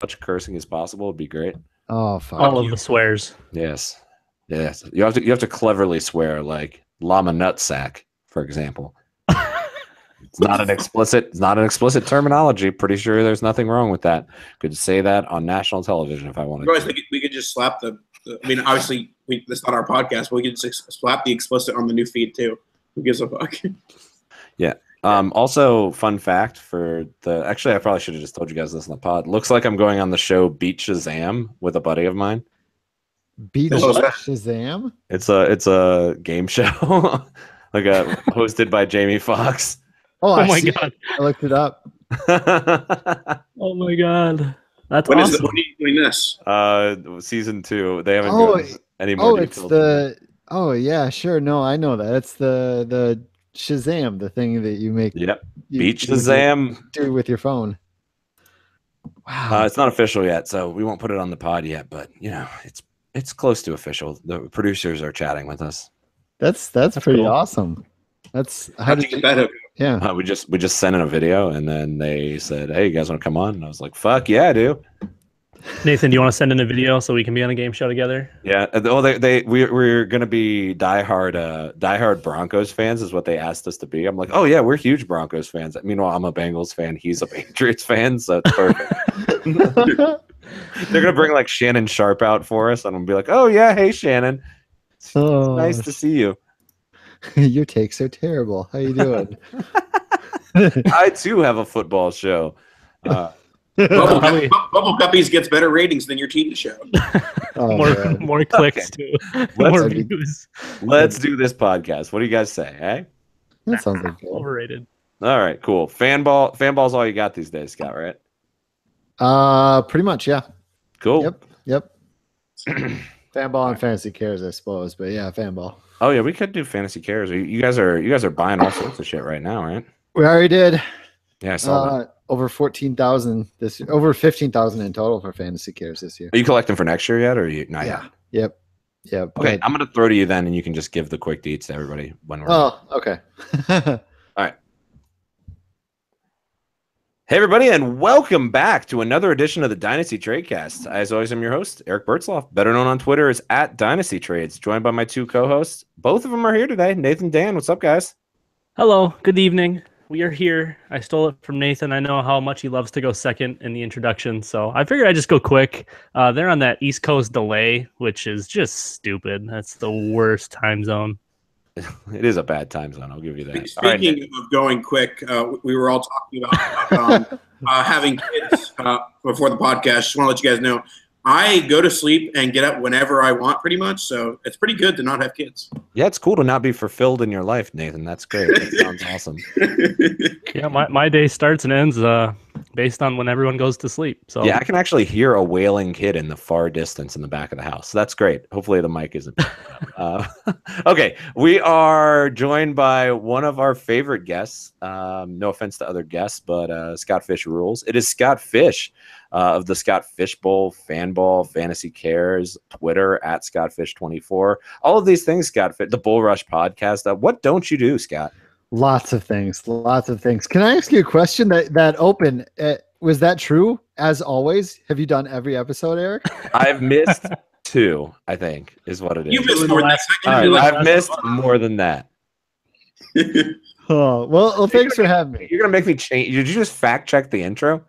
much cursing as possible would be great. Oh, fuck. All of the swears. Yes. You have to cleverly swear, like llama nutsack, for example. It's not an explicit terminology. Pretty sure there's nothing wrong with that. Could say that on national television if I wanted to. We could just slap I mean, obviously, that's not our podcast, but we could just slap the explicit on the new feed too. Who gives a fuck? Yeah. Also, fun fact actually, I probably should have just told you guys this in the pod. Looks like I'm going on the show Beat Shazam with a buddy of mine. Beat Shazam? It's a game show, hosted by Jamie Foxx. Oh my god! I looked it up. Oh my god, that's when awesome. When are you doing this? Season 2. They haven't given any more details. Oh yeah, sure. No, I know that. It's the Shazam, the thing that you make. Yep. Beat Shazam. Do with your phone. Wow. It's not official yet, so we won't put it on the pod yet. But it's close to official. The producers are chatting with us. That's pretty cool. Awesome. That's how did you get that? Yeah. We just sent in a video, and then they said, "Hey, you guys want to come on?" And I was like, "Fuck yeah, I do." Nathan, do you want to send in a video so we can be on a game show together? Yeah. Well, we're gonna be diehard Broncos fans is what they asked us to be. I'm like, oh yeah, we're huge Broncos fans. Meanwhile, I'm a Bengals fan. He's a Patriots fan, so it's perfect. They're gonna bring like Shannon Sharp out for us, and I'm gonna be like, oh yeah, hey Shannon, it's nice to see you. Your takes are terrible. How you doing? I too have a football show. Bubble Guppies gets better ratings than your TV show. More clicks too. More views. Let's do this podcast. What do you guys say? Hey, that sounds like cool. Overrated. All right, cool. Fanball's all you got these days, Scott, right? Pretty much, yeah. Cool. Yep. Fanball and Fantasy Cares, I suppose, but yeah, Fanball. Oh yeah, we could do Fantasy Cares. You guys are buying all sorts of shit right now, right? We already did. Yeah, I saw that. Over 14,000 this year, over 15,000 in total for Fantasy Cares this year. Are you collecting for next year yet, or are you not yet? Yep. Okay, I'm gonna throw to you then, and you can just give the quick deets to everybody when we're. Oh, okay. All right. Hey everybody, and welcome back to another edition of the Dynasty Tradecast. As always, I'm your host, Eric Bertzloff, better known on Twitter as @DynastyTrades, joined by my two co-hosts. Both of them are here today. Nathan, Dan, what's up, guys? Hello. Good evening. We are here. I stole it from Nathan. I know how much he loves to go second in the introduction, so I figured I'd just go quick. They're on that East Coast delay, which is just stupid. That's the worst time zone. It is a bad time zone. I'll give you that. Speaking of going quick, we were all talking about having kids before the podcast. Just want to let you guys know, I go to sleep and get up whenever I want, pretty much. So it's pretty good to not have kids. Yeah, it's cool to not be fulfilled in your life, Nathan. That's great. That sounds awesome. Yeah, my day starts and ends based on when everyone goes to sleep. So yeah, I can actually hear a wailing kid in the far distance in the back of the house. So that's great. Hopefully the mic isn't. Okay, we are joined by one of our favorite guests. No offense to other guests, but Scott Fish rules. It is Scott Fish of the Scott Fish Bowl, Fanball, Fantasy Cares, Twitter @ScottFish24. All of these things, Scott Fish, the Bull Rush podcast. What don't you do, Scott? Lots of things. Can I ask you a question? That open, was that true as always? Have you done every episode, Eric? I've missed 2, I think, is what it is. You missed more than that. I've missed more than that. Oh, well, thanks for having me. You're going to make me change. Did you just fact check the intro?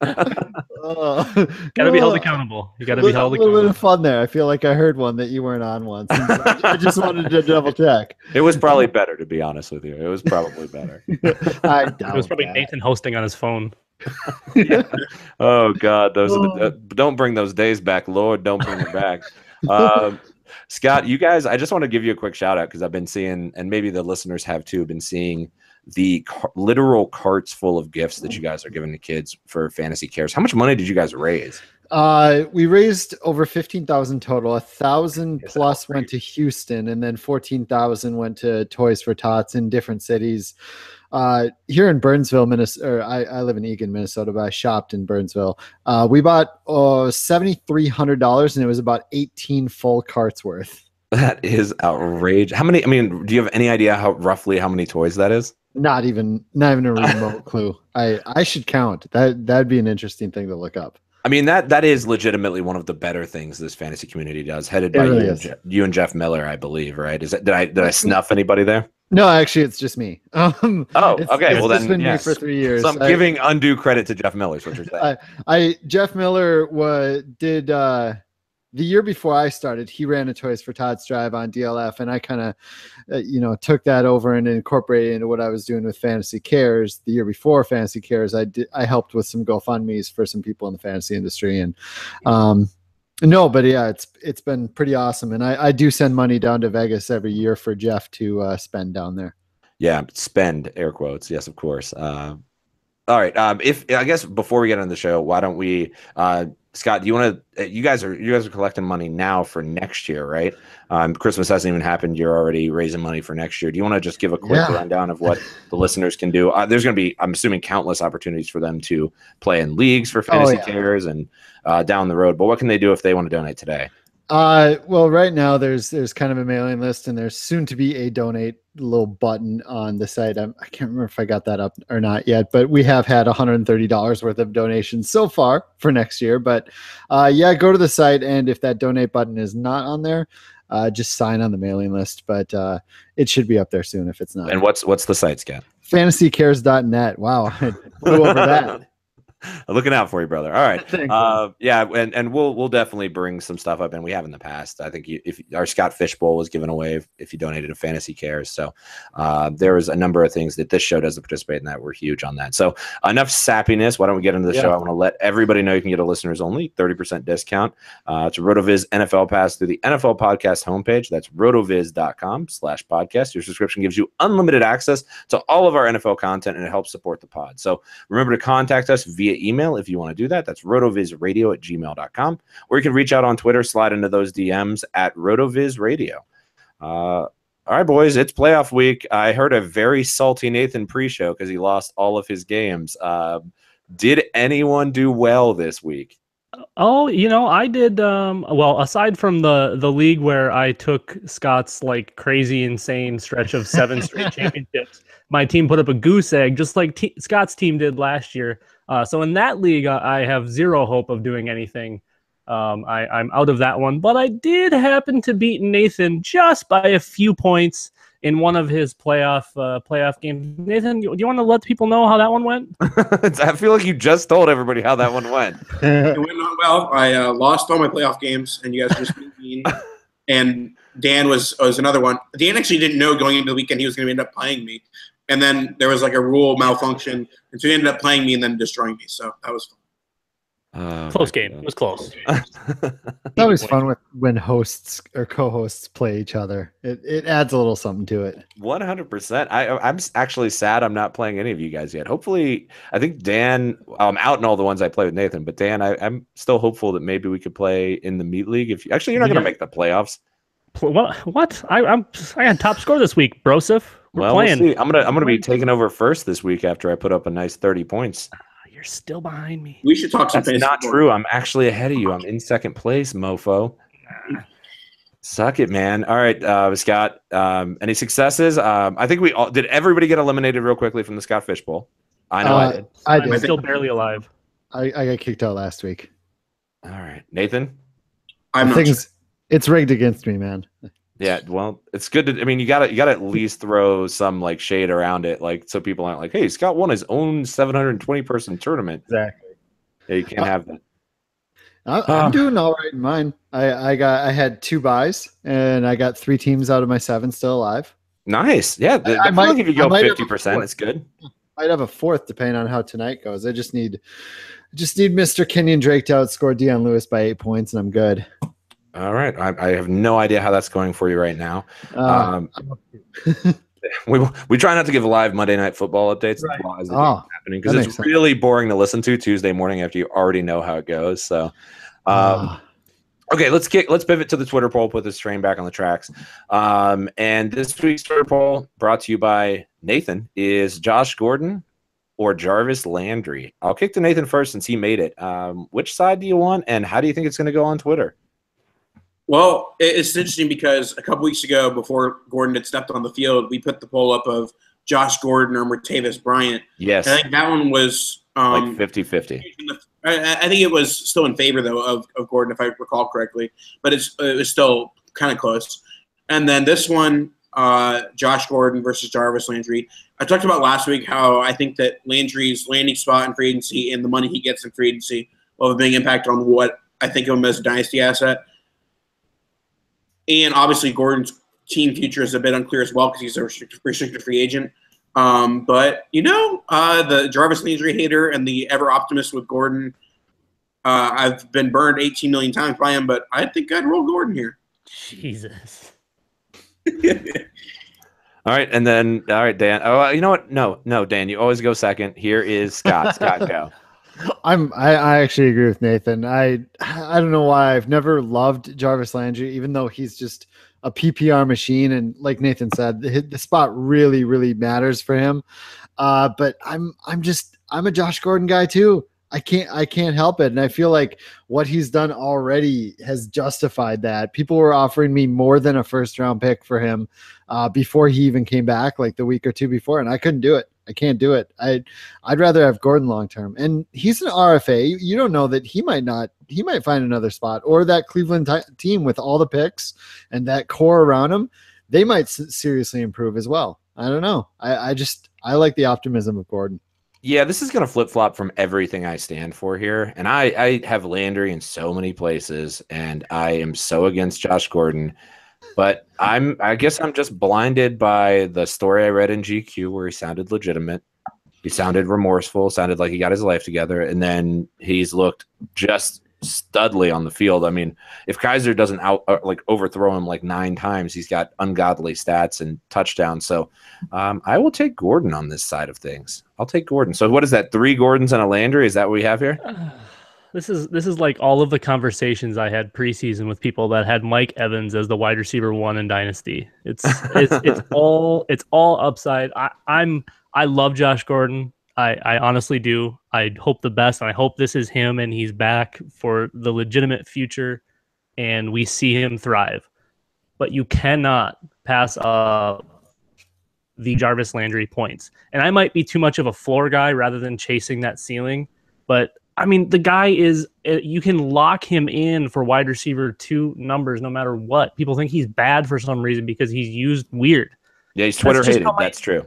Gotta be held accountable. You gotta be held accountable. A little bit of fun there. I feel like I heard one that you weren't on once. I just wanted to double check. It was probably better, to be honest with you. It was probably better. I doubt it was probably that. Nathan hosting on his phone. Yeah. Oh God, those are don't bring those days back, Lord. Don't bring them back. Scott, you guys, I just want to give you a quick shout out because I've been seeing, and maybe the listeners have too, been seeing the literal carts full of gifts that you guys are giving the kids for Fantasy Cares. How much money did you guys raise? We raised over 15,000 total. 1,000 plus went to Houston, and then 14,000 went to Toys for Tots in different cities. Here in Burnsville, Minnesota, I live in Eagan, Minnesota, but I shopped in Burnsville. We bought $7,300, and it was about 18 full carts worth. That is outrageous. How many? I mean, do you have any idea roughly how many toys that is? Not even a remote clue. I should count. That'd be an interesting thing to look up. I mean, that is legitimately one of the better things this fantasy community does, headed by really you and Jeff Miller, I believe, right? Did I snuff anybody there? No, actually, it's just me. Okay. It's Well, just then been yes. me for 3 years. So I'm giving undue credit to Jeff Miller. Is what you're saying? Jeff Miller did the year before I started. He ran a Toys for Tots drive on DLF, and I kind of, took that over and incorporated into what I was doing with Fantasy Cares. The year before Fantasy Cares, I helped with some GoFundMe's for some people in the fantasy industry, and no, but yeah, it's been pretty awesome, and I do send money down to Vegas every year for Jeff to spend down there. Yeah, spend air quotes. Yes, of course. All right. If I guess before we get on the show, why don't we, Scott? Do you want to? You guys are collecting money now for next year, right? Christmas hasn't even happened. You're already raising money for next year. Do you want to just give a quick rundown of what the listeners can do? There's going to be, I'm assuming, countless opportunities for them to play in leagues for Fantasy Cares and down the road. But what can they do if they want to donate today? Well, right now there's kind of a mailing list, and there's soon to be a donate little button on the site. I can't remember if I got that up or not yet, but we have had $130 worth of donations so far for next year. But go to the site, and if that donate button is not on there, just sign on the mailing list. But it should be up there soon if it's not. And what's the site, Scott? FantasyCares.net. Wow, I flew over that. Looking out for you, brother. All right. Thanks, and we'll definitely bring some stuff up, and we have in the past. I think if our Scott Fishbowl was given away if you donated to Fantasy Cares. So there was a number of things that this show doesn't participate in that were huge on that. So enough sappiness. Why don't we get into the show? I want to let everybody know you can get a listeners only 30% discount to RotoViz NFL Pass through the NFL Podcast homepage. That's rotoviz.com/podcast. Your subscription gives you unlimited access to all of our NFL content, and it helps support the pod. So remember to contact us via email if you want to do that. That's rotovizradio@gmail.com, or you can reach out on Twitter, slide into those DMs at rotovizradio. All right, boys, it's playoff week. I heard a very salty Nathan pre-show because he lost all of his games. Did anyone do well this week? Oh, I did. Well, aside from the league where I took Scott's like crazy, insane stretch of 7 straight championships, my team put up a goose egg, just like Scott's team did last year. So in that league, I have zero hope of doing anything. I'm out of that one, but I did happen to beat Nathan just by a few points in one of his playoff games. Nathan, do you want to let people know how that one went? I feel like you just told everybody how that one went. It went not well. I lost all my playoff games, and you guys just beat me. And Dan was another one. Dan actually didn't know going into the weekend he was going to end up playing me. And then there was like a rule malfunction, and so he ended up playing me and then destroying me. So that was fun. Close game. It was close. It's always fun when hosts or co-hosts play each other. It adds a little something to it. 100%. I'm actually sad I'm not playing any of you guys yet. Hopefully, I think Dan, I'm out in all the ones I play with Nathan, but Dan, I'm still hopeful that maybe we could play in the Meat League. You're not going to make the playoffs. What? I got top score this week, Broseph. We're playing. We'll see. I'm gonna be taking over first this week after I put up a nice 30 points. You're still behind me. We should talk some That's not true. I'm actually ahead of you. I'm in second place, mofo. Suck it, man. All right, Scott. Any successes? I think we all did. Everybody get eliminated real quickly from the Scott Fishbowl. I know I did. I'm still barely alive. I got kicked out last week. All right, Nathan. I'm not sure. It's rigged against me, man. Yeah, well, it's good to. I mean, you gotta at least throw some like shade around it, like so people aren't like, "Hey, Scott won his own 720 person tournament." Exactly. Yeah, you can't have that. I'm doing all right in mine. I had 2 buys, and I got 3 teams out of my 7 still alive. Nice. Yeah, I might if you go 50%, it's good. I'd have a 4th depending on how tonight goes. I just need Mr. Kenyon Drake to outscore Deion Lewis by 8 points, and I'm good. All right. I have no idea how that's going for you right now. We try not to give live Monday Night Football updates as happening because it's really boring to listen to Tuesday morning after you already know how it goes. So, okay, let's pivot to the Twitter poll. Put this train back on the tracks. And this week's Twitter poll, brought to you by Nathan, is Josh Gordon or Jarvis Landry. I'll kick to Nathan first since he made it. Which side do you want, and how do you think it's going to go on Twitter? Well, it's interesting because a couple weeks ago, before Gordon had stepped on the field, we put the poll up of Josh Gordon or Martavis Bryant. Yes. I think that one was like 50-50. I think it was still in favor, though, of Gordon, if I recall correctly. But it was still kind of close. And then this one, Josh Gordon versus Jarvis Landry. I talked about last week how I think that Landry's landing spot in free agency and the money he gets in free agency will have a big impact on what I think of him as a dynasty asset. And obviously Gordon's team future is a bit unclear as well because he's a restricted free agent. But, the Jarvis Landry hater and the ever optimist with Gordon, I've been burned 18 million times by him, but I think I'd roll Gordon here. Jesus. All right, and then Dan. Oh, you know what? No, Dan. You always go second. Here is Scott. Scott, go. I actually agree with Nathan. I don't know why I've never loved Jarvis Landry, even though he's just a PPR machine, and like Nathan said, the spot really, really matters for him. But I'm a Josh Gordon guy too. I can't help it. And I feel like what he's done already has justified that. People were offering me more than a first round pick for him before he even came back, like the week or two before. And I couldn't do it. I can't do it. I'd rather have Gordon long-term, and he's an RFA. You don't know that he might find another spot, or that Cleveland team with all the picks and that core around him, they might seriously improve as well. I don't know. I like the optimism of Gordon. Yeah, this is going to flip-flop from everything I stand for here. And I have Landry in so many places, and I am so against Josh Gordon. But I guess I'm just blinded by the story I read in GQ where he sounded legitimate. He sounded remorseful, sounded like he got his life together, and then he's looked just studly on the field. I mean, if Kaiser doesn't overthrow him like 9 times, he's got ungodly stats and touchdowns. So I will take Gordon on this side of things. I'll take Gordon. So what is that? 3 Gordons and a Landry? Is that what we have here? This is like all of the conversations I had preseason with people that had Mike Evans as the wide receiver 1 in Dynasty. It's all upside. I love Josh Gordon. I honestly do. I hope the best, and I hope this is him and he's back for the legitimate future and we see him thrive. But you cannot pass up the Jarvis Landry points. And I might be too much of a floor guy rather than chasing that ceiling, but I mean, the guy you can lock him in for wide receiver 2 numbers no matter what. People think he's bad for some reason because he's used weird. Yeah, he's Twitter hated. That's true.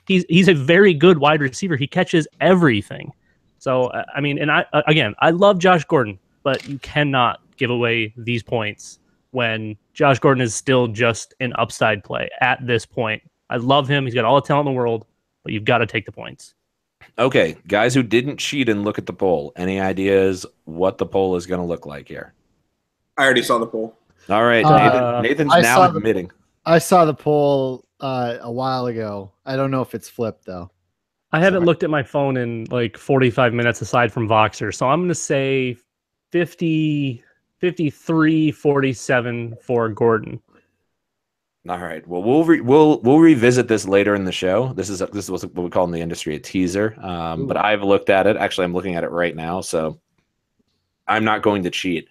He's a very good wide receiver. He catches everything. So, I mean, and I love Josh Gordon, but you cannot give away these points when Josh Gordon is still just an upside play at this point. I love him. He's got all the talent in the world, but you've got to take the points. Okay, guys who didn't cheat and look at the poll, any ideas what the poll is going to look like here? I already saw the poll. All right, Nathan's now admitting. I saw the poll a while ago. I don't know if it's flipped, though. I haven't looked at my phone in like 45 minutes aside from Voxer, so I'm going to say 53-47 for Gordon. All right. Well, we'll revisit this later in the show. This is what we call in the industry a teaser. But I've looked at it. Actually, I'm looking at it right now, so I'm not going to cheat.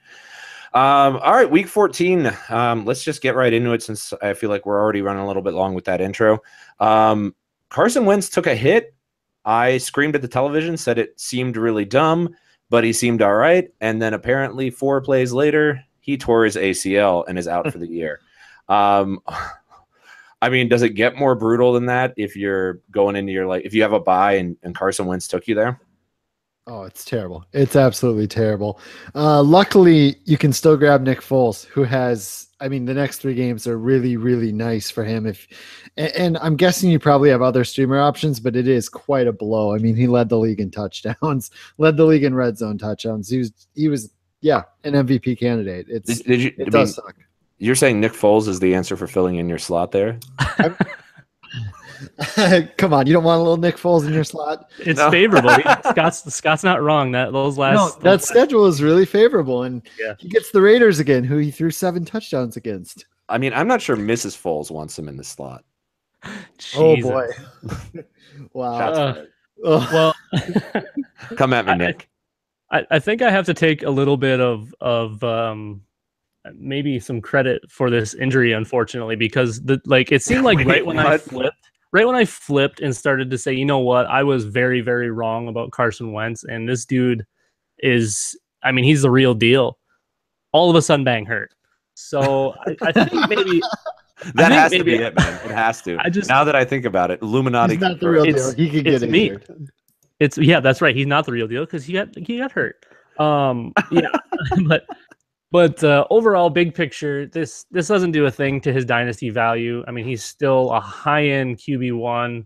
All right, week 14. Let's just get right into it since I feel like we're already running a little bit long with that intro. Carson Wentz took a hit. I screamed at the television, said it seemed really dumb, but he seemed all right. And then apparently 4 plays later, he tore his ACL and is out for the year. I mean, does it get more brutal than that if you're going into your if you have a bye and Carson Wentz took you there? Oh, it's terrible. It's absolutely terrible. Luckily, you can still grab Nick Foles, who has, the next 3 games are really, really nice for him. And I'm guessing you probably have other streamer options, but it is quite a blow. I mean, he led the league in touchdowns, led the league in red zone touchdowns. He was an MVP candidate. It does suck. You're saying Nick Foles is the answer for filling in your slot there? Come on, you don't want a little Nick Foles in your slot? It's favorable. Scott's not wrong. That schedule is really favorable, and he gets the Raiders again, who he threw 7 touchdowns against. I mean, I'm not sure Mrs. Foles wants him in the slot. Jesus. Oh boy! Wow. Well, come at me, Nick. I think I have to take a little bit of maybe some credit for this injury, unfortunately, because it seemed like right right when I flipped and started to say, you know what, I was very, very wrong about Carson Wentz, and this dude is, I mean, he's the real deal. All of a sudden, bang hurt. So I think maybe that has to be it, man. It has to. Now that I think about it, Illuminati. He's not the real deal. He could get injured. That's right. He's not the real deal because he got hurt. Yeah, but overall, big picture, this doesn't do a thing to his dynasty value. I mean, he's still a high-end QB1.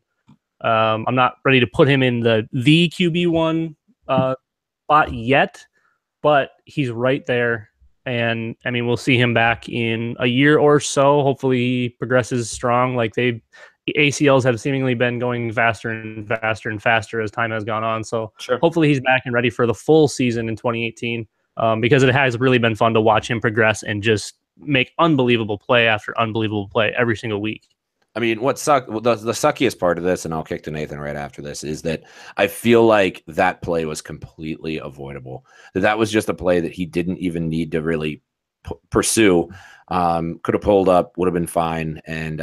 I'm not ready to put him in the QB1 spot yet, but he's right there. And I mean, we'll see him back in a year or so. Hopefully, he progresses strong. Like ACLs have seemingly been going faster and faster and faster as time has gone on. So hopefully, he's back and ready for the full season in 2018. Because it has really been fun to watch him progress and just make unbelievable play after unbelievable play every single week. I mean, the suckiest part of this, and I'll kick to Nathan right after this, is that I feel like that play was completely avoidable. That was just a play that he didn't even need to really pursue. Could have pulled up, would have been fine, and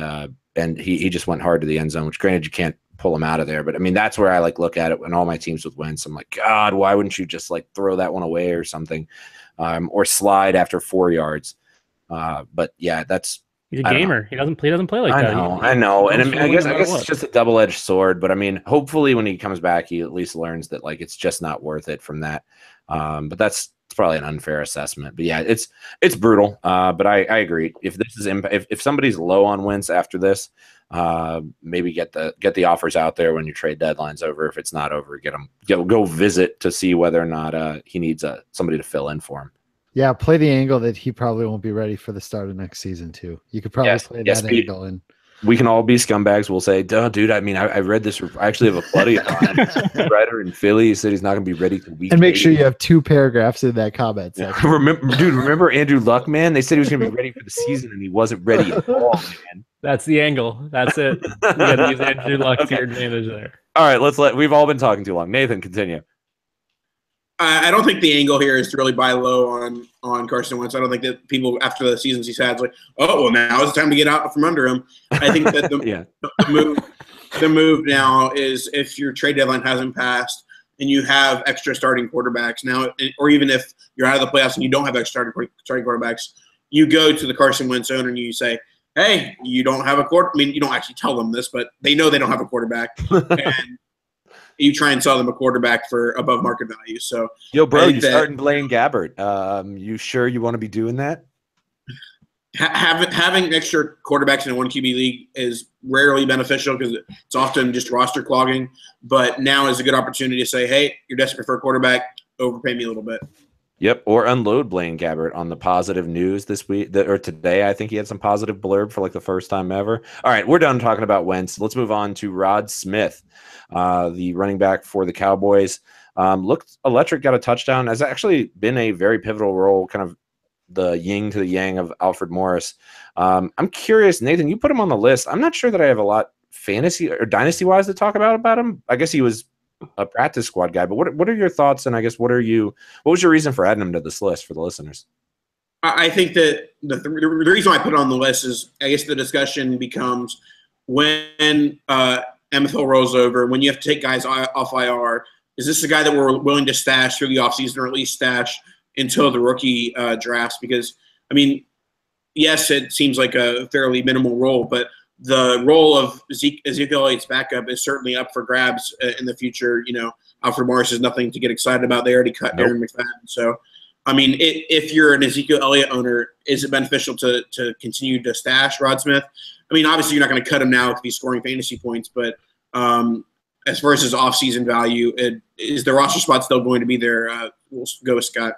he just went hard to the end zone, which granted you can't pull him out of there. But I mean, that's where I look at it when all my teams with Wentz. I'm like, God, why wouldn't you just throw that one away or something, or slide after 4 yards? But yeah, he's a gamer. He doesn't play like that. I know. And I guess it's just a double-edged sword. But I mean, hopefully when he comes back, he at least learns that it's just not worth it from that. But that's probably an unfair assessment. But yeah, it's brutal. But I agree. If this is if somebody's low on Wentz after this, maybe get the offers out there when your trade deadline's over. If it's not over, go visit to see whether or not he needs somebody to fill in for him. Yeah, play the angle that he probably won't be ready for the start of next season too. You could probably play that angle, and we can all be scumbags. We'll say, "Duh, dude." I mean, I read this. I actually have a buddy of mine, writer in Philly. He said he's not going to be ready till week. And make sure you have 2 paragraphs in that comment section. Remember Andrew Luck, man? They said he was going to be ready for the season, and he wasn't ready at all, man. That's the angle. That's it. You got to use Andrew Luck to your advantage there. All right, we've all been talking too long. Nathan, continue. I don't think the angle here is to really buy low on Carson Wentz. I don't think that people after the seasons he's had, oh, well, now it's time to get out from under him. I think that the move now is if your trade deadline hasn't passed and you have extra starting quarterbacks now, or even if you're out of the playoffs and you don't have extra starting quarterbacks, you go to the Carson Wentz owner and you say, hey, you don't have a quarterback. I mean, you don't actually tell them this, but they know they don't have a quarterback. And you try and sell them a quarterback for above market value. So, yo, bro, you're starting Blaine Gabbert. You sure you want to be doing that? Having extra quarterbacks in a 1 QB league is rarely beneficial because it's often just roster clogging. But now is a good opportunity to say, hey, you're desperate for a quarterback, overpay me a little bit. Yep, or unload Blaine Gabbert on the positive news this week or today. I think he had some positive blurb for the first time ever. All right, we're done talking about Wentz. Let's move on to Rod Smith, the running back for the Cowboys. Looked electric, got a touchdown. Has actually been a very pivotal role, kind of the yin to the yang of Alfred Morris. I'm curious, Nathan, you put him on the list. I'm not sure that I have a lot fantasy or dynasty-wise to talk about him. I guess he was a practice squad guy, but what are your thoughts? And I guess what was your reason for adding him to this list for the listeners? I think that the reason I put it on the list is I guess the discussion becomes when MFL rolls over, when you have to take guys off IR, is this a guy that we're willing to stash through the offseason or at least stash until the rookie drafts? Because, I mean, yes, it seems like a fairly minimal role, but the role of Ezekiel Elliott's backup is certainly up for grabs in the future. Alfred Morris is nothing to get excited about. They already cut Aaron McFadden. So, I mean, if you're an Ezekiel Elliott owner, is it beneficial to continue to stash Rod Smith? I mean, obviously you're not going to cut him now if he's scoring fantasy points, but as far as his offseason value, is the roster spot still going to be there? We'll go with Scott.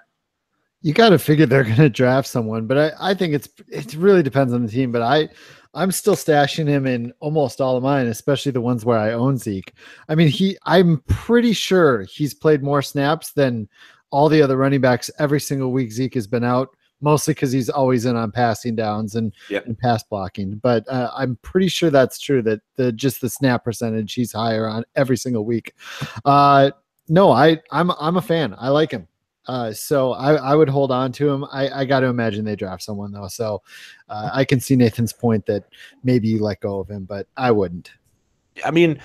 You got to figure they're going to draft someone, but I think it really depends on the team. But I'm still stashing him in almost all of mine, especially the ones where I own Zeke. I mean, I'm pretty sure he's played more snaps than all the other running backs every single week Zeke has been out, mostly because he's always in on passing downs and pass blocking. But I'm pretty sure that's true, that just the snap percentage he's higher on every single week. No, I'm a fan. I like him. So I would hold on to him. I got to imagine they draft someone though. So I can see Nathan's point that maybe you let go of him, but I wouldn't. I mean,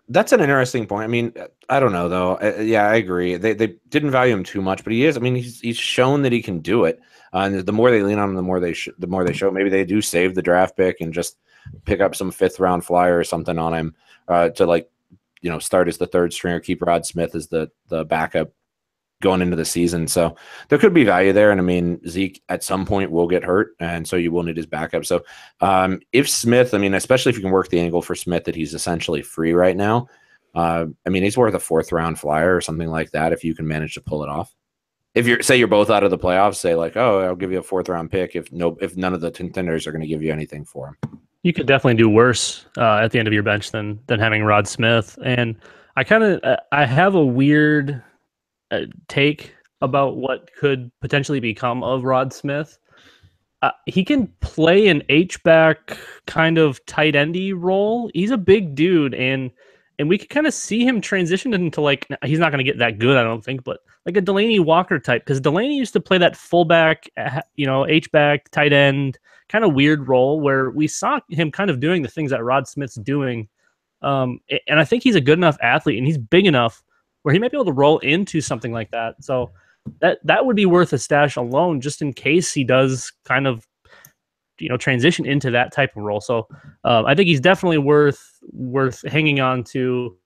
that's an interesting point. I mean, I don't know though. Yeah, I agree. They didn't value him too much, but he is. I mean, he's shown that he can do it. And the more they lean on him, the more they show. Maybe they do save the draft pick and just pick up some 5th round flyer or something on him to like, start as the 3rd stringer, keep Rod Smith as the backup going into the season. So there could be value there. And I mean, Zeke at some point will get hurt, and so you will need his backup. So if Smith, I mean, especially if you can work the angle for Smith that he's essentially free right now, I mean, he's worth a 4th round flyer or something like that if you can manage to pull it off. If you're both out of the playoffs, say like, oh, I'll give you a 4th round pick if none of the contenders are going to give you anything for him. You could definitely do worse at the end of your bench than having Rod Smith. And I have a weird take about what could potentially become of Rod Smith. He can play an H-back kind of tight endy role. He's a big dude, and we could kind of see him transition into like, he's not going to get that good, I don't think, but like a Delaney Walker type, because Delaney used to play that fullback, H-back, tight end, kind of weird role where we saw him kind of doing the things that Rod Smith's doing. And I think he's a good enough athlete, and he's big enough where he might be able to roll into something like that. So that would be worth a stash alone, just in case he does kind of, transition into that type of role. So I think he's definitely worth hanging on to.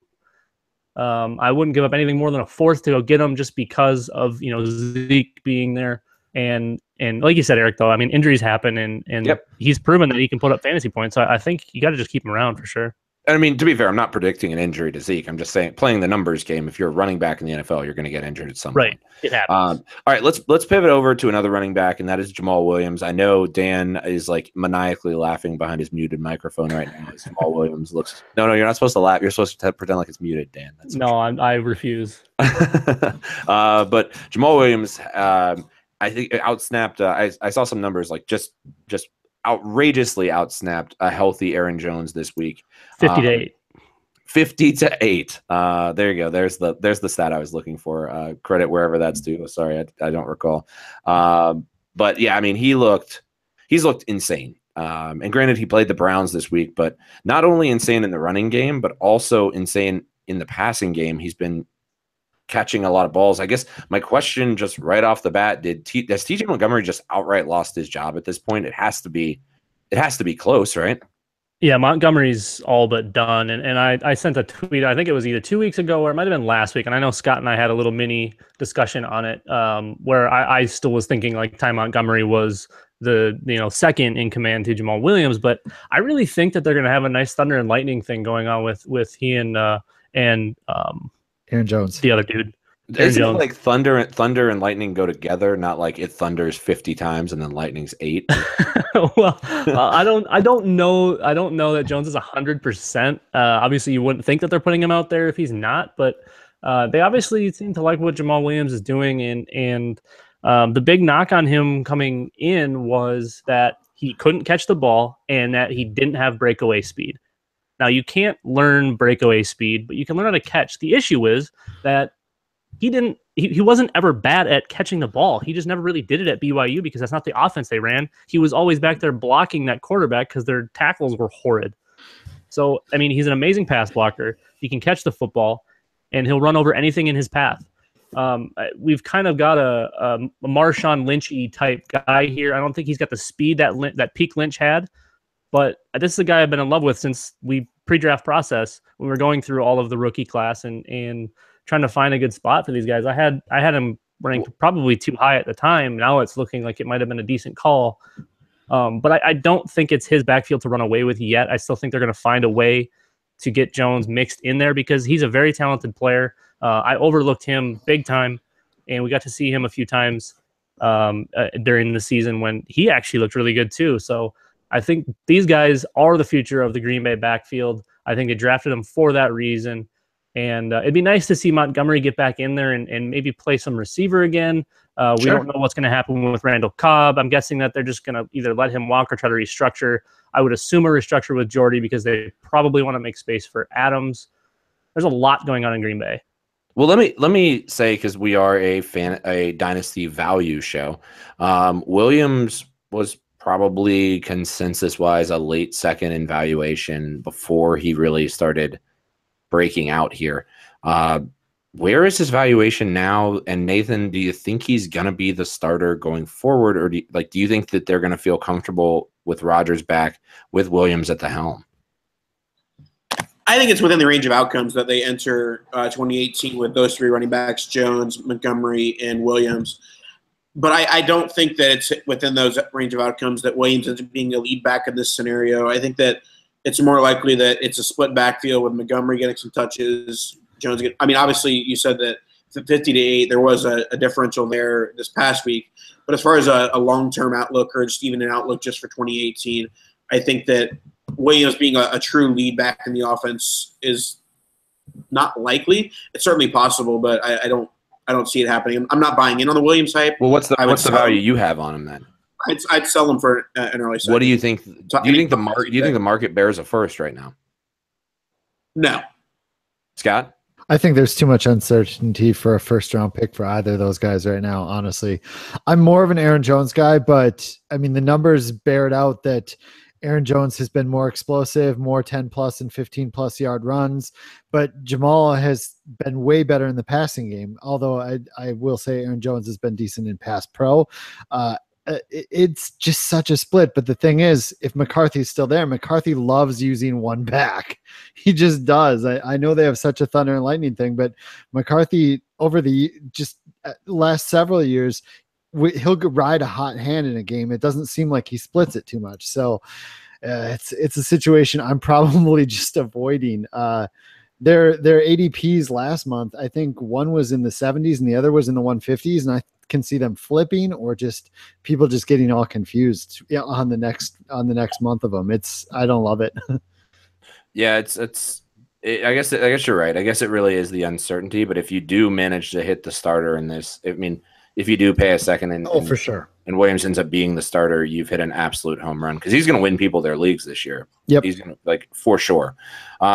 I wouldn't give up anything more than a 4th to go get him, just because of Zeke being there. And like you said, Eric, though, I mean, injuries happen, and yep. He's proven that he can put up fantasy points. So I think you got to just keep him around for sure. I mean, to be fair, I'm not predicting an injury to Zeke. I'm just saying, playing the numbers game, if you're a running back in the NFL, you're going to get injured at some point. It happens. All right, let's pivot over to another running back, and that is Jamal Williams. I know Dan is like maniacally laughing behind his muted microphone right now. Jamal Williams looks. No, you're not supposed to laugh. You're supposed to pretend like it's muted, Dan. I refuse. But Jamal Williams, I think outsnapped. I saw some numbers like just outrageously outsnapped a healthy Aaron Jones this week. 50 to 8. 50 to 8. There you go. There's the stat I was looking for. Credit wherever that's due. Sorry, I don't recall. But yeah, I mean, he's looked insane. And granted, he played the Browns this week, but not only insane in the running game, but also insane in the passing game. He's been catching a lot of balls. I guess my question just right off the bat, has TJ Montgomery just outright lost his job at this point? It has to be close, right? Yeah, Montgomery's all but done. And I sent a tweet, I think it was either 2 weeks ago or it might have been last week. And I know Scott and I had a little mini discussion on it where I still was thinking like Ty Montgomery was the second in command to Jamal Williams. But I really think that they're going to have a nice thunder and lightning thing going on with he and Aaron Jones, the other dude. Isn't it like thunder and lightning go together? Not like it thunders 50 times and then lightning's 8. Well, I don't know that Jones is 100%. Obviously, you wouldn't think that they're putting him out there if he's not, but they obviously seem to like what Jamal Williams is doing. And the big knock on him coming in was that he couldn't catch the ball and that he didn't have breakaway speed. Now, you can't learn breakaway speed, but you can learn how to catch. The issue is that he wasn't ever bad at catching the ball. He just never really did it at BYU because that's not the offense they ran. He was always back there blocking that quarterback because their tackles were horrid. So, I mean, he's an amazing pass blocker. He can catch the football, and he'll run over anything in his path. We've kind of got a Marshawn Lynch-y type guy here. I don't think he's got the speed that Peak Lynch had, but this is a guy I've been in love with since we pre-draft process when we were going through all of the rookie class and trying to find a good spot for these guys. I had him ranked probably too high at the time. Now it's looking like it might have been a decent call. But I don't think it's his backfield to run away with yet. I still think they're going to find a way to get Jones mixed in there because he's a very talented player. I overlooked him big time, and we got to see him a few times during the season when he actually looked really good too. So I think these guys are the future of the Green Bay backfield. I think they drafted him for that reason. And it'd be nice to see Montgomery get back in there and maybe play some receiver again. We don't know what's going to happen with Randall Cobb. I'm guessing that they're just going to either let him walk or try to restructure. I would assume a restructure with Jordy because they probably want to make space for Adams. There's a lot going on in Green Bay. Well, let me say, because we are a dynasty value show, Williams was probably consensus-wise a late second in valuation before he really started breaking out here. Where is his valuation now? And Nathan, do you think he's going to be the starter going forward? Or do you think that they're going to feel comfortable with Rodgers back with Williams at the helm? I think it's within the range of outcomes that they enter 2018 with those three running backs, Jones, Montgomery, and Williams. But I don't think that it's within those range of outcomes that Williams ends up being a lead back in this scenario. I think that it's more likely that it's a split backfield with Montgomery getting some touches. Jones obviously you said that 50-8, there was a differential there this past week. But as far as a long-term outlook or just even an outlook just for 2018, I think that Williams being a true lead back in the offense is not likely. It's certainly possible, but I don't see it happening. I'm not buying in on the Williams hype. Well, what's the value you have on him then? I'd sell him for an early second. What do you think? Do you think the market bears a first right now? No. Scott? I think there's too much uncertainty for a first-round pick for either of those guys right now, honestly. I'm more of an Aaron Jones guy, but, the numbers bear it out that Aaron Jones has been more explosive, more 10-plus and 15-plus yard runs, but Jamal has been way better in the passing game, although I will say Aaron Jones has been decent in pass pro. It's just such a split. But the thing is, if McCarthy's still there, McCarthy loves using one back. He just does. I know they have such a thunder and lightning thing, but McCarthy over the last several years, he'll ride a hot hand in a game. It doesn't seem like he splits it too much. So it's a situation I'm probably just avoiding. Their ADPs last month, I think one was in the 70s and the other was in the 150s. And I can see them flipping or just people just getting all confused on the next month of them. I don't love it. Yeah, I guess you're right. I guess it really is the uncertainty, but if you do manage to hit the starter in this, if you do pay a second and for sure, and Williams ends up being the starter, you've hit an absolute home run because he's going to win people their leagues this year. Yep. He's going to, for sure.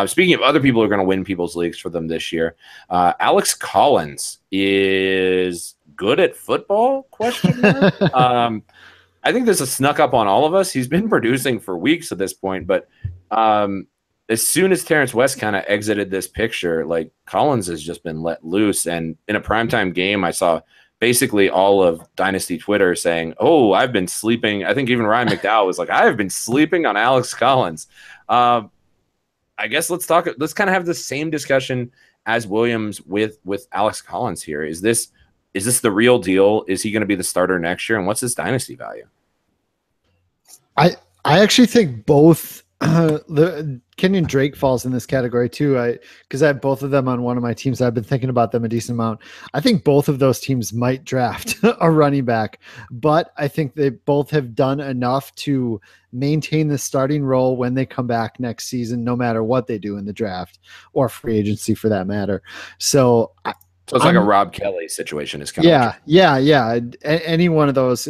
Speaking of other people who are going to win people's leagues for them this year, Alex Collins is good at football? Question mark. I think this has snuck up on all of us. He's been producing for weeks at this point, but as soon as Terrence West kind of exited this picture, Collins has just been let loose. And in a primetime game, I saw basically all of Dynasty Twitter saying, "Oh, I've been sleeping." I think even Ryan McDowell was like, "I have been sleeping on Alex Collins." I guess let's kind of have the same discussion as Williams with Alex Collins here. Is this the real deal? Is he going to be the starter next year? And what's his dynasty value? I actually think both. The Kenyon Drake falls in this category too. Because I have both of them on one of my teams. I've been thinking about them a decent amount. I think both of those teams might draft a running back, but I think they both have done enough to maintain the starting role when they come back next season, no matter what they do in the draft or free agency for that matter. So it's like a Rob Kelly situation. Is kind of yeah. Any one of those.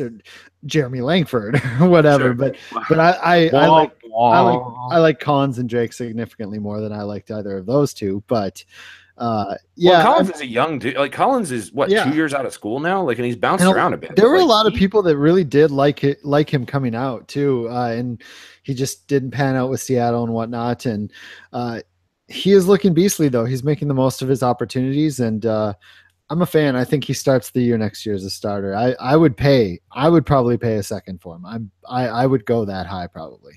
Jeremy Langford or whatever, sure. but I like Collins and Drake significantly more than I liked either of those two. But Collins is a young dude. Collins is 2 years out of school now, and he's bounced around a bit. There were a lot of people that really did like him coming out too, and he just didn't pan out with Seattle and whatnot. And he is looking beastly though. He's making the most of his opportunities, and I'm a fan. I think he starts the year next year as a starter. I would probably pay a second for him. I would go that high probably.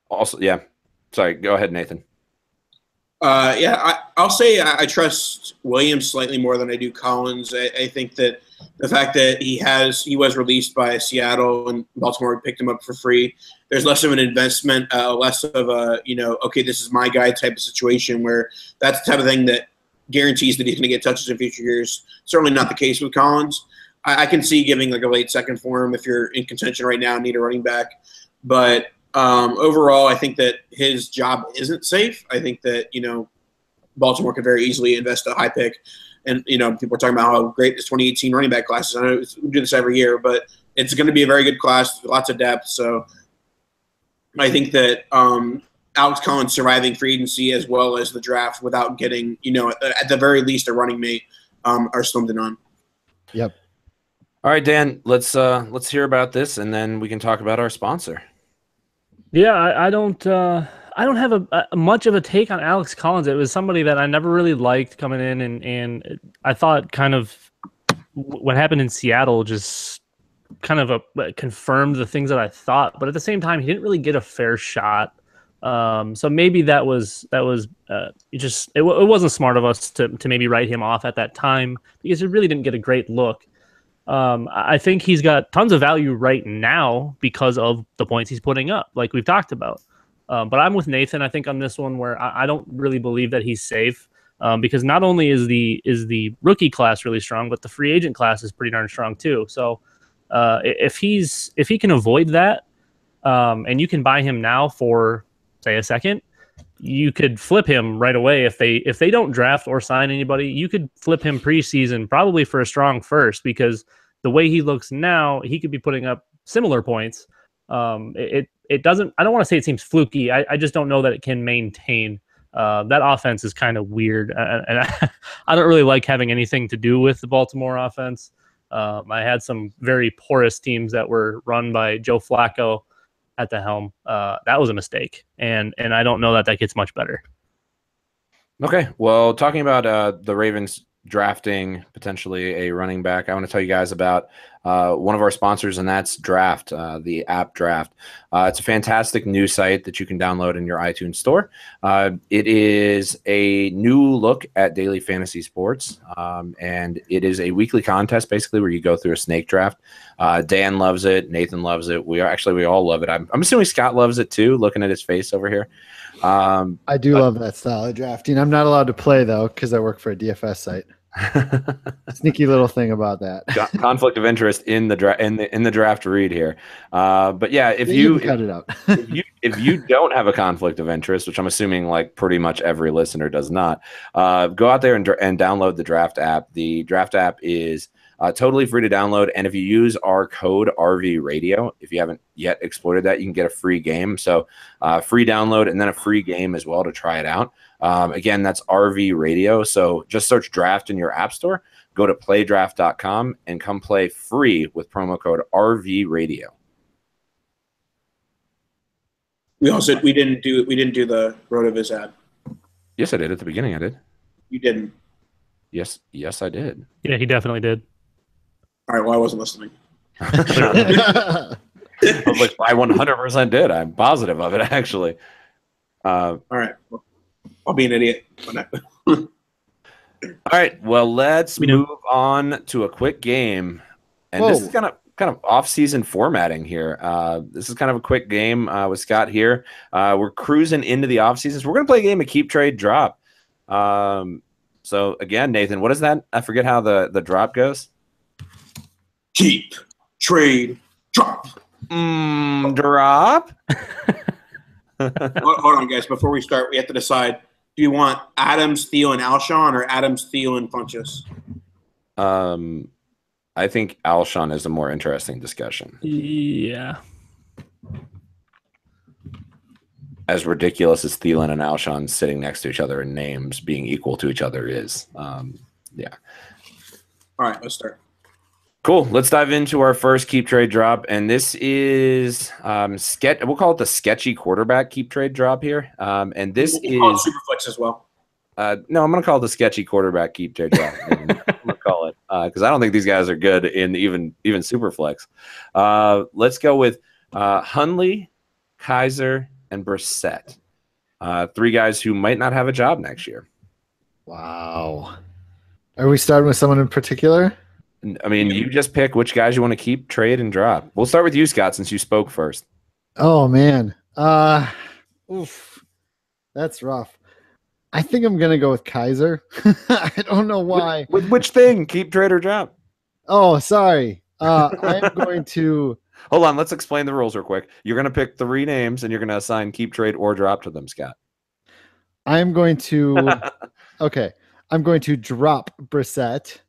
Also, yeah. Sorry, go ahead, Nathan. I'll say I trust Williams slightly more than I do Collins. I think that the fact that he was released by Seattle and Baltimore picked him up for free, there's less of an investment, less of a, okay, this is my guy type of situation where that's the type of thing that guarantees that he's going to get touches in future years. Certainly not the case with Collins. I can see giving a late second for him if you're in contention right now and need a running back. But overall, I think that his job isn't safe. I think that, Baltimore could very easily invest a high pick. And, people are talking about how great this 2018 running back class is. I know we do this every year, but it's going to be a very good class, lots of depth. So I think that Alex Collins surviving free agency as well as the draft without getting, at the very least, a running mate are slim to none. Yep. All right, Dan, let's hear about this, and then we can talk about our sponsor. Yeah, I don't have a much of a take on Alex Collins. It was somebody that I never really liked coming in, and I thought kind of what happened in Seattle just kind of confirmed the things that I thought. But at the same time, he didn't really get a fair shot. So maybe it wasn't smart of us to maybe write him off at that time because he really didn't get a great look. I think he's got tons of value right now because of the points he's putting up, like we've talked about. But I'm with Nathan, I think, on this one where I don't really believe that he's safe because not only is the rookie class really strong, but the free agent class is pretty darn strong too. So if he can avoid that, and you can buy him now for say a second, you could flip him right away if they don't draft or sign anybody. You could flip him preseason probably for a strong first because the way he looks now, he could be putting up similar points. It doesn't. I don't want to say it seems fluky. I just don't know that it can maintain. That offense is kind of weird, and I don't really like having anything to do with the Baltimore offense. I had some very porous teams that were run by Joe Flacco at the helm. That was a mistake, and I don't know that gets much better. Okay, well, talking about the Ravens drafting potentially a running back, I want to tell you guys about one of our sponsors, and that's Draft, the app Draft. It's a fantastic new site that you can download in your iTunes store. It is a new look at daily fantasy sports, and it is a weekly contest, basically, where you go through a snake draft. Dan loves it. Nathan loves it. We all love it. I'm assuming Scott loves it too, looking at his face over here. I do love that style of drafting. I'm not allowed to play though because I work for a DFS site. Sneaky little thing about that. Conflict of interest in the draft read here. But yeah, if you can cut it out. if you don't have a conflict of interest, which I'm assuming like pretty much every listener does not, go out there and download the Draft app. The Draft app is totally free to download, and if you use our code RV Radio, if you haven't yet exploited that, you can get a free game. So free download and then a free game as well to try it out. Again, that's RV Radio. So just search Draft in your app store, go to playdraft.com, and come play free with promo code RV Radio. We didn't do the RotoViz ad. Yes, I did at the beginning. I did. You didn't. Yes, I did. Yeah, he definitely did. All right. Well, I wasn't listening. I was like, I 100% did. I'm positive of it, actually. All right. Well, I'll be an idiot. All right. Well, let's move on to a quick game. And this is kind of off-season formatting here. This is kind of a quick game with Scott here. We're cruising into the off-season. So we're going to play a game of Keep, Trade, Drop. So, again, Nathan, what is that? I forget how the drop goes. Keep, trade, drop. Drop? Hold on, guys. Before we start, we have to decide, do you want Adams, Thielen, Alshon, or Adams, Thielen, Funchess? I think Alshon is a more interesting discussion. Yeah. As ridiculous as Thielen and Alshon sitting next to each other and names being equal to each other is. Yeah. All right, let's start. Cool. Let's dive into our first keep trade drop, and this is we'll call it the sketchy quarterback keep trade drop here. And this is Superflex as well. No, I'm going to call it the sketchy quarterback keep trade drop. I'm going to call it because I don't think these guys are good in even Superflex. Let's go with Hundley, Kaiser, and Brissett. Three guys who might not have a job next year. Wow. Are we starting with someone in particular? I mean, you just pick which guys you want to keep, trade, and drop. We'll start with you, Scott, since you spoke first. Oh, man. Oof. That's rough. I think I'm going to go with Kaiser. I don't know why. With which thing? Keep, trade, or drop? Oh, sorry. I'm going to... Hold on. Let's explain the rules real quick. You're going to pick three names, and you're going to assign keep, trade, or drop to them, Scott. I'm going to... Okay. I'm going to drop Brissett.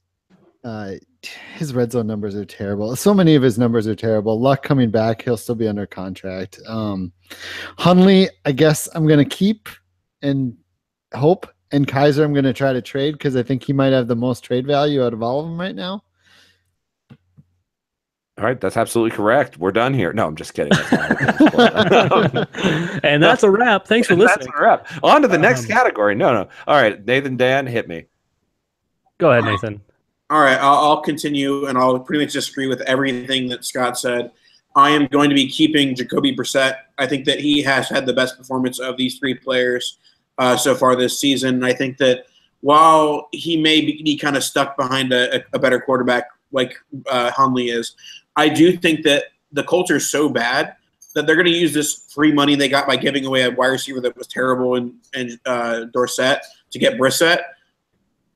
His red zone numbers are terrible. So many of his numbers are terrible. Luck coming back, he'll still be under contract. Hundley, I guess I'm going to keep and hope. And Kaiser, I'm going to try to trade because I think he might have the most trade value out of all of them right now. All right, that's absolutely correct. We're done here. No, I'm just kidding. And that's a wrap. Thanks for listening. That's a wrap. On to the next category. No. All right, Nathan, Dan, hit me. Go ahead, Nathan. All right, I'll continue, and I'll pretty much disagree with everything that Scott said. I am going to be keeping Jacoby Brissett. I think that he has had the best performance of these three players so far this season. I think that while he may be kind of stuck behind a better quarterback like Hundley is, I do think that the culture is so bad that they're going to use this free money they got by giving away a wide receiver that was terrible and Dorsett to get Brissett.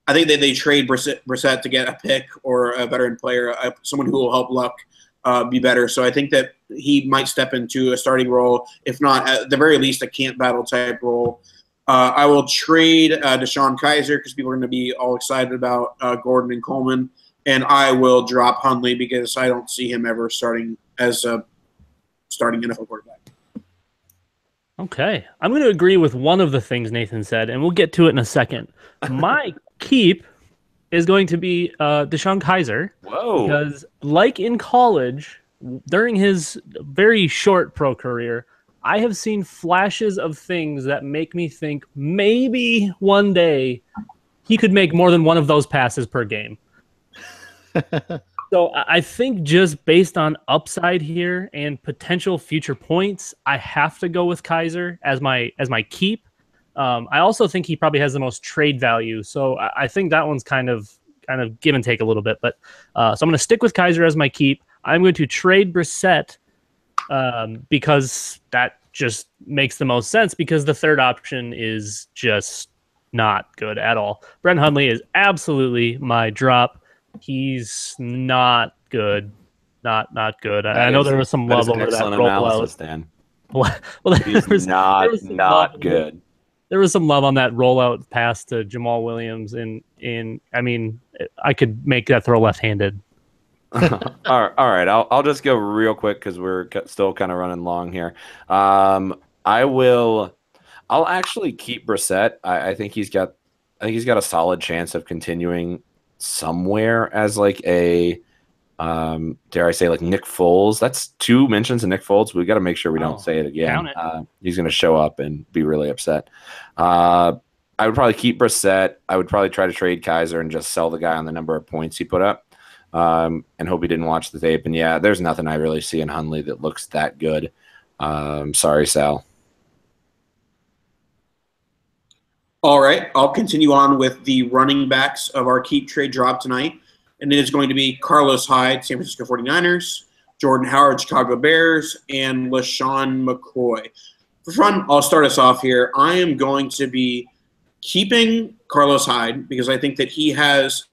I think that they trade Brissett to get a pick or a veteran player, someone who will help Luck be better. So I think that he might step into a starting role, if not at the very least a camp battle type role. I will trade Deshaun Kaiser because people are going to be all excited about Gordon and Coleman. And I will drop Hundley because I don't see him ever starting as a starting NFL quarterback. Okay. I'm going to agree with one of the things Nathan said, and we'll get to it in a second. My keep is going to be Deshaun Kaiser. Whoa. Because like in college, during his very short pro career, I have seen flashes of things that make me think maybe one day he could make more than one of those passes per game. So I think just based on upside here and potential future points, I have to go with Kaiser as my keep. I also think he probably has the most trade value, so I think that one's kind of give and take a little bit. But so I'm going to stick with Kaiser as my keep. I'm going to trade Brissett because that just makes the most sense because the third option is just not good at all. Brent Hundley is absolutely my drop. He's not good. Not good. I know there was some love over that rollout. Dan. Well, he's not good. There was some love on that rollout pass to Jamal Williams, and I mean, I could make that throw left-handed. All right. I'll just go real quick because we're still kind of running long here. I'll actually keep Brissett. I think he's got a solid chance of continuing somewhere as like a dare I say like Nick Foles. That's two mentions of Nick Foles. We got to make sure we don't say it again. He's going to show up and be really upset. I would probably keep Brissett. I would probably try to trade Kaiser and just sell the guy on the number of points he put up and hope he didn't watch the tape. And yeah, there's nothing I really see in Hundley that looks that good. Sorry, Sal. All right, I'll continue on with the running backs of our keep trade drop tonight. And it is going to be Carlos Hyde, San Francisco 49ers, Jordan Howard, Chicago Bears, and LaShawn McCoy. For fun, I'll start us off here. I am going to be keeping Carlos Hyde because I think that he has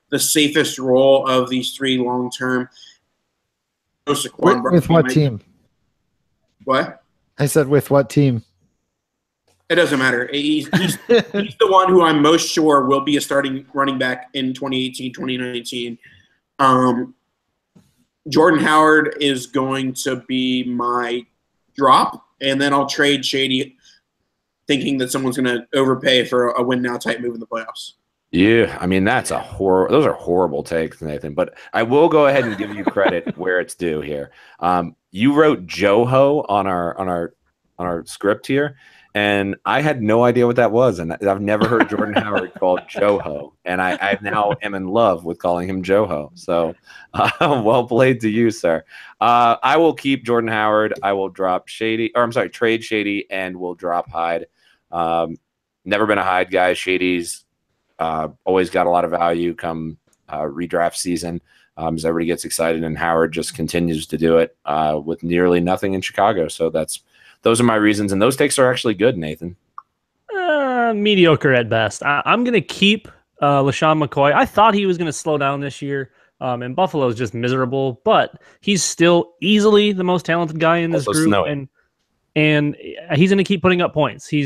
the safest role of these three long-term. With what team? What? I said with what team? It doesn't matter. He's the one who I'm most sure will be a starting running back in 2018, 2019. Jordan Howard is going to be my drop, and then I'll trade Shady thinking that someone's going to overpay for a win-now type move in the playoffs. Yeah, I mean, those are horrible takes, Nathan. But I will go ahead and give you credit where it's due here. You wrote Joho on our script here. And I had no idea what that was, and I've never heard Jordan Howard called Joho, and I now am in love with calling him Joho. So, well played to you, sir. I will keep Jordan Howard. I will trade Shady, and we'll drop Hyde. Never been a Hyde guy. Shady's always got a lot of value come redraft season. As everybody gets excited, and Howard just continues to do it with nearly nothing in Chicago. So those are my reasons, and those takes are actually good, Nathan. Mediocre at best. I'm going to keep LaShawn McCoy. I thought he was going to slow down this year, and Buffalo is just miserable, but he's still easily the most talented guy in this group, and he's going to keep putting up points. He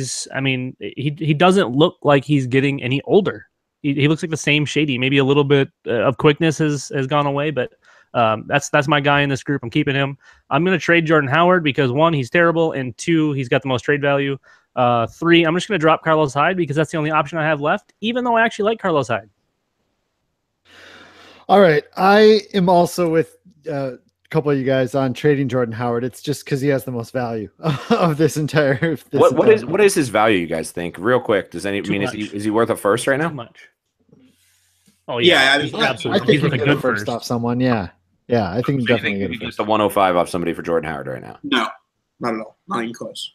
doesn't look like he's getting any older. He looks like the same Shady. Maybe a little bit of quickness has gone away, but that's my guy in this group. I'm keeping him. I'm going to trade Jordan Howard because 1, he's terrible, and 2, he's got the most trade value. 3, I'm just going to drop Carlos Hyde because that's the only option I have left, even though I actually like Carlos Hyde. All right. I am also with couple of you guys on trading Jordan Howard. It's just because he has the most value of this entire. What is his value? You guys think? Real quick, does any mean is he worth a first right now? Too much. Oh yeah, he's absolutely. I think he's worth he a can good get a first off someone. Yeah, I think he definitely get a first. Just a 105 off somebody for Jordan Howard right now. No, not at all. Not even close.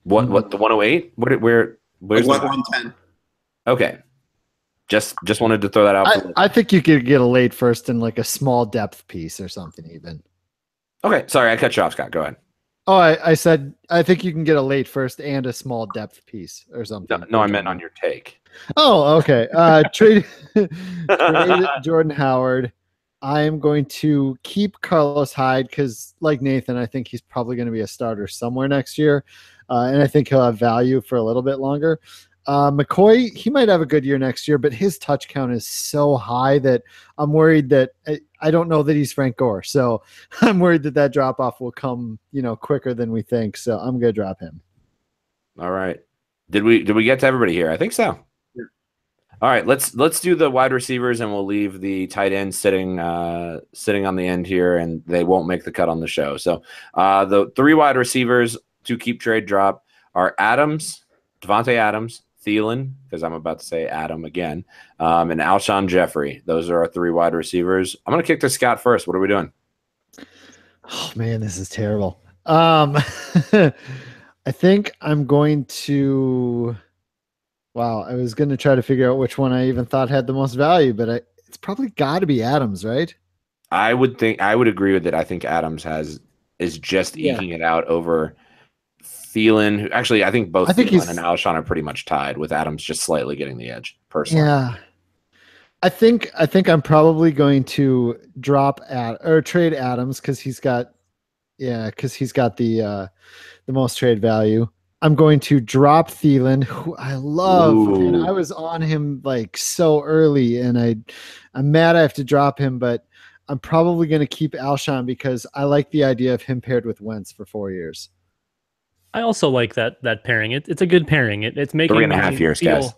What the 108? Where's the 110? Okay. Just wanted to throw that out. I think you could get a late first in like a small depth piece or something even. Okay, sorry, I cut you off, Scott. Go ahead. Oh, I said I think you can get a late first and a small depth piece or something. No, I meant on your take. Oh, okay. Trade Jordan Howard. I am going to keep Carlos Hyde because, like Nathan, I think he's probably going to be a starter somewhere next year, and I think he'll have value for a little bit longer. McCoy, he might have a good year next year, but his touch count is so high that I'm worried that I don't know that he's Frank Gore. So I'm worried that drop off will come, quicker than we think. So I'm going to drop him. All right. Did we get to everybody here? I think so. Yeah. All right. Let's do the wide receivers and we'll leave the tight end sitting on the end here and they won't make the cut on the show. So the 3 wide receivers to keep trade drop are Adams, Devontae Adams, Thielen, because I'm about to say Adam again, and Alshon Jeffrey. Those are our 3 wide receivers. I'm going to kick to Scott first. What are we doing? Oh, man, this is terrible. I think I'm going to – wow, I was going to try to figure out which one I even thought had the most value, but it's probably got to be Adams, right? I would agree with it. I think Adams is just eking it out over – Thielen, actually, I think both Thielen and Alshon are pretty much tied, with Adams just slightly getting the edge. Personally, yeah. I think I'm probably going to trade Adams because he's got the most trade value. I'm going to drop Thielen, who I love, and I was on him like so early, and I'm mad I have to drop him, but I'm probably going to keep Alshon because I like the idea of him paired with Wentz for 4 years. I also like that pairing. It's a good pairing. It's making 3.5 years, guys.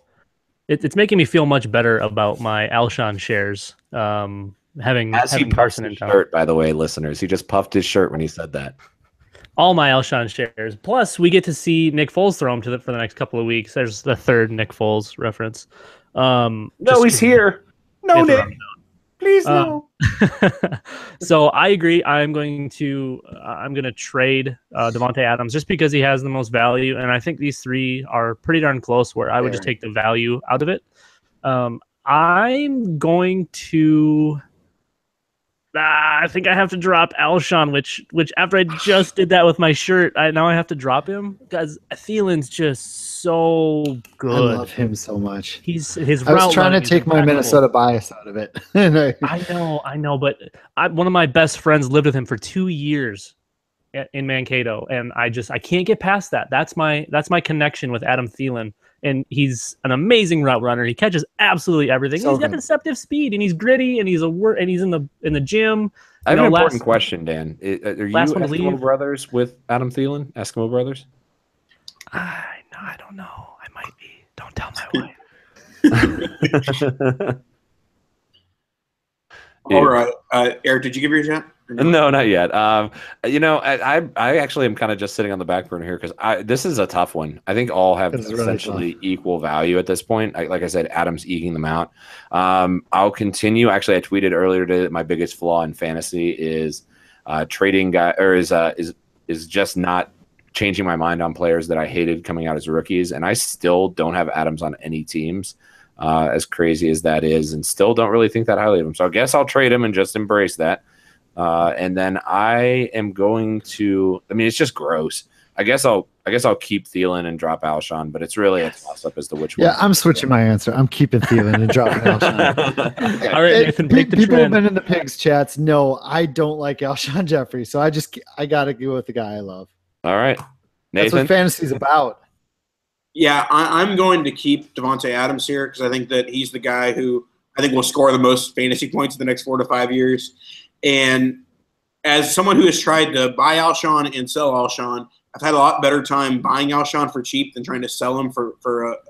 It's making me feel much better about my Alshon shares. Having Carson in town. Shirt, by the way, listeners, he just puffed his shirt when he said that. All my Alshon shares. Plus, we get to see Nick Foles throw him for the next couple of weeks. There's the 3rd Nick Foles reference. No, he's here. No, Nick. Please no. So I agree. I'm going to trade Devontae Adams just because he has the most value, and I think these 3 are pretty darn close. Where I would just take the value out of it. I'm going to. I think I have to drop Alshon, which after I just did that with my shirt, now I have to drop him because Thielen's just so good. I love him so much. I was trying to take my Minnesota bias out of it. I know, but one of my best friends lived with him for 2 years in Mankato, and I can't get past that. That's my connection with Adam Thielen. And he's an amazing route runner. He catches absolutely everything. He's got deceptive speed, and he's gritty, and he's in the gym. I have an important question, Dan. Are you Eskimo brothers with Adam Thielen? Eskimo brothers? No, I don't know. I might be. Don't tell my wife. All right, Eric, did you give your shot? No, not yet. I actually am kind of just sitting on the back burner here because this is a tough one. I think all have essentially equal value at this point. Like I said, Adam's eking them out. I'll continue. Actually, I tweeted earlier today that my biggest flaw in fantasy is trading is just not changing my mind on players that I hated coming out as rookies, and I still don't have Adams on any teams. As crazy as that is, and still don't really think that highly of him. So I guess I'll trade him and just embrace that. And then I am going to. I mean, it's just gross. I guess I'll keep Thielen and drop Alshon, but it's really a toss up as to which one. Yeah, I'm switching my answer. I'm keeping Thielen and dropping Alshon. Okay. All right, Nathan, break the people trend. have been in the pigs chats. No, I don't like Alshon Jeffrey, so I got to go with the guy I love. All right, Nathan. That's what fantasy's about. Yeah, I'm going to keep Devontae Adams here because I think that he's the guy who I think will score the most fantasy points in the next 4 to 5 years. And as someone who has tried to buy Alshon and sell Alshon, I've had a lot better time buying Alshon for cheap than trying to sell him for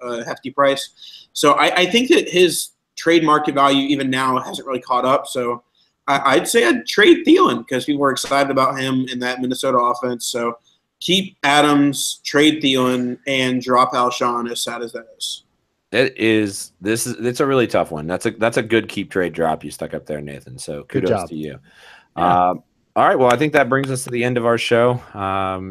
a hefty price. So I think that his trade market value even now hasn't really caught up. So I'd say I'd trade Thielen because people were excited about him in that Minnesota offense. So keep Adams, trade Thielen, and drop Alshon, as sad as that is. It's a really tough one. That's a good keep trade drop you stuck up there, Nathan. So kudos to you. Yeah. All right. Well, I think that brings us to the end of our show.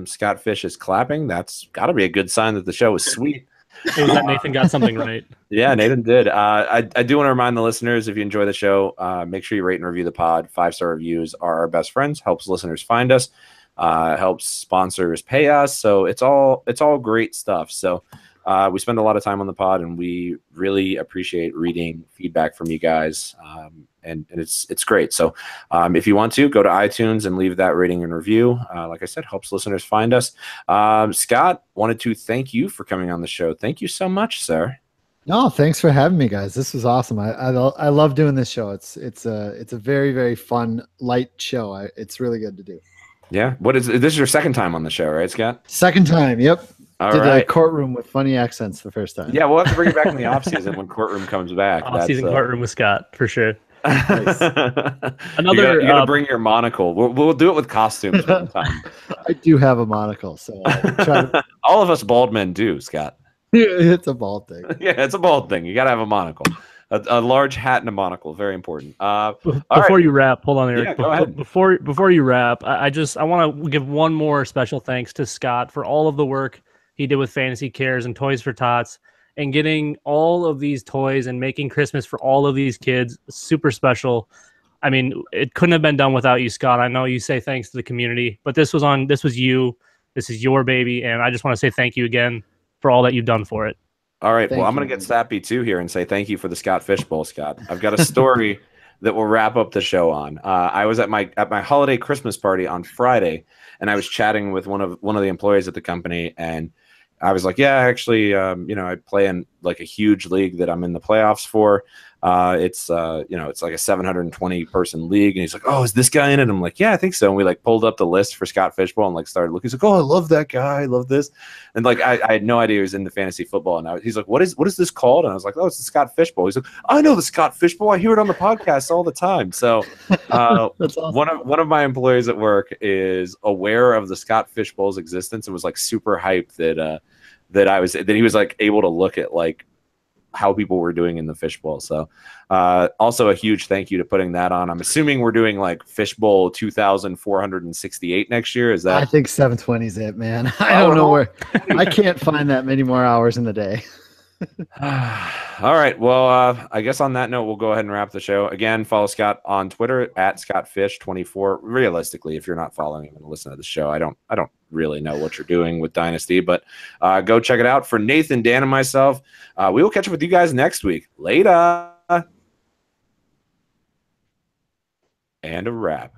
Scott Fish is clapping. That's got to be a good sign that the show was sweet. Is that Nathan got something right? Yeah, Nathan did. I do want to remind the listeners, if you enjoy the show, make sure you rate and review the pod. 5-star reviews are our best friends. Helps listeners find us. Helps sponsors pay us. So it's all great stuff. So we spend a lot of time on the pod, and we really appreciate reading feedback from you guys. And it's great. So if you want to, go to iTunes and leave that rating and review. Like I said, helps listeners find us. Scott, wanted to thank you for coming on the show. Thank you so much, sir. No, thanks for having me, guys. This was awesome. I love doing this show. It's a very, very fun, light show. It's really good to do. Yeah. This is your second time on the show, right, Scott? Second time. Yep. All Did right. a courtroom with funny accents the first time. Yeah, we'll have to bring it back in the off season when courtroom comes back. Off-season courtroom with Scott for sure. Nice. Another, you gotta bring your monocle. We'll do it with costumes one time. I do have a monocle, so I'll try to... All of us bald men do, Scott. It's a bald thing. Yeah, it's a bald thing. You gotta have a monocle. A large hat and a monocle, very important. Before you wrap, hold on, Eric. Yeah, go ahead. Before you wrap, I want to give one more special thanks to Scott for all of the work he did with Fantasy Cares and Toys for Tots, and getting all of these toys and making Christmas for all of these kids super special. I mean, it couldn't have been done without you, Scott. I know you say thanks to the community, but this was you. This is your baby, and I just want to say thank you again for all that you've done for it. All right. Thank I'm you. going to get sappy too here and say thank you for the Scott Fish Bowl, Scott. I've got a story that we'll wrap up the show on. I was at my holiday Christmas party on Friday, and I was chatting with one of the employees at the company, and I was like, yeah, actually, I play in like a huge league that I'm in the playoffs for. It's like a 720 person league. And he's like, oh, is this guy in it? I'm like, yeah, I think so. And we like pulled up the list for Scott Fishbowl and like started looking. He's like, oh, I love that guy. I love this. And like, I had no idea he was into fantasy football. And he's like, what is this called? And I was like, oh, it's the Scott Fishbowl. He's like, I know the Scott Fishbowl. I hear it on the podcast all the time. So That's awesome. one of my employees at work is aware of the Scott Fishbowl's existence and was like super hyped that he was like able to look at like how people were doing in the fishbowl. So also a huge thank you to putting that on. I'm assuming we're doing like Fishbowl 2,468 next year. Is that? I think 720 is it, man. I don't know where. I can't find that many more hours in the day. All right. Well, I guess on that note, we'll go ahead and wrap the show. Again, follow Scott on Twitter at ScottFish24. Realistically, if you're not following him and listen to the show, I don't really know what you're doing with Dynasty, but go check it out. For Nathan, Dan, and myself, we will catch up with you guys next week. Later. And a wrap.